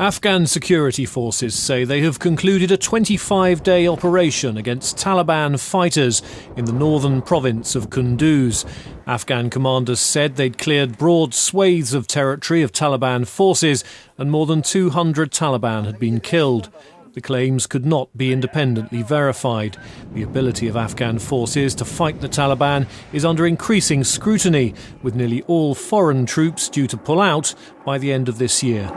Afghan security forces say they have concluded a 25-day operation against Taliban fighters in the northern province of Kunduz. Afghan commanders said they'd cleared broad swathes of territory of Taliban forces and more than 200 Taliban had been killed. The claims could not be independently verified. The ability of Afghan forces to fight the Taliban is under increasing scrutiny, with nearly all foreign troops due to pull out by the end of this year.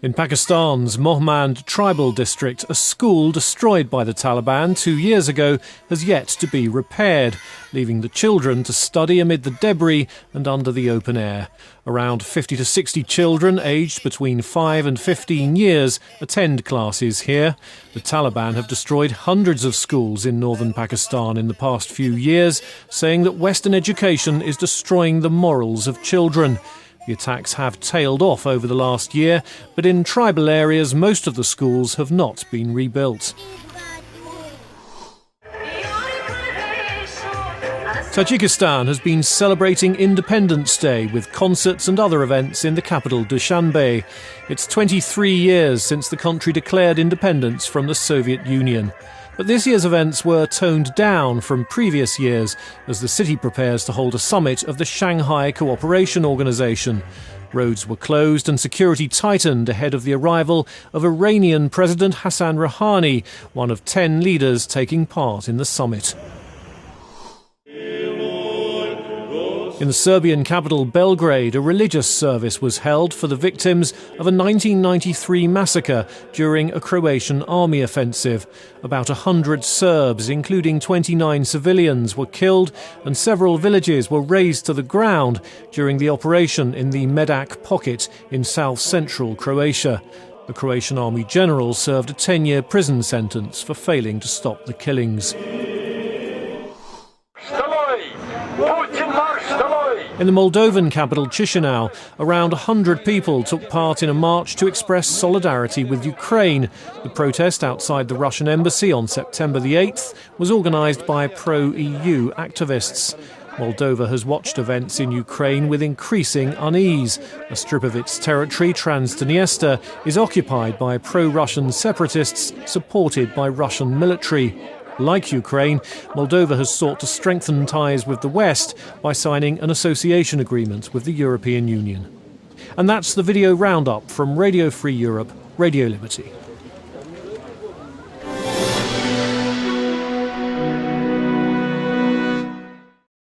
In Pakistan's Mohmand tribal district, a school destroyed by the Taliban 2 years ago has yet to be repaired, leaving the children to study amid the debris and under the open air. Around 50 to 60 children aged between 5 and 15 years attend classes here. The Taliban have destroyed hundreds of schools in northern Pakistan in the past few years, saying that Western education is destroying the morals of children. The attacks have tailed off over the last year, but in tribal areas most of the schools have not been rebuilt. Tajikistan has been celebrating Independence Day with concerts and other events in the capital Dushanbe. It's 23 years since the country declared independence from the Soviet Union. But this year's events were toned down from previous years as the city prepares to hold a summit of the Shanghai Cooperation Organization. Roads were closed and security tightened ahead of the arrival of Iranian President Hassan Rouhani, one of 10 leaders taking part in the summit. In the Serbian capital Belgrade, a religious service was held for the victims of a 1993 massacre during a Croatian army offensive. About 100 Serbs, including 29 civilians, were killed and several villages were razed to the ground during the operation in the Medak pocket in south-central Croatia. The Croatian army general served a 10-year prison sentence for failing to stop the killings. In the Moldovan capital Chisinau, around 100 people took part in a march to express solidarity with Ukraine. The protest outside the Russian embassy on September the 8th was organised by pro-EU activists. Moldova has watched events in Ukraine with increasing unease. A strip of its territory, Transdniester, is occupied by pro-Russian separatists supported by Russian military. Like Ukraine, Moldova has sought to strengthen ties with the West by signing an association agreement with the European Union. And that's the video roundup from Radio Free Europe, Radio Liberty.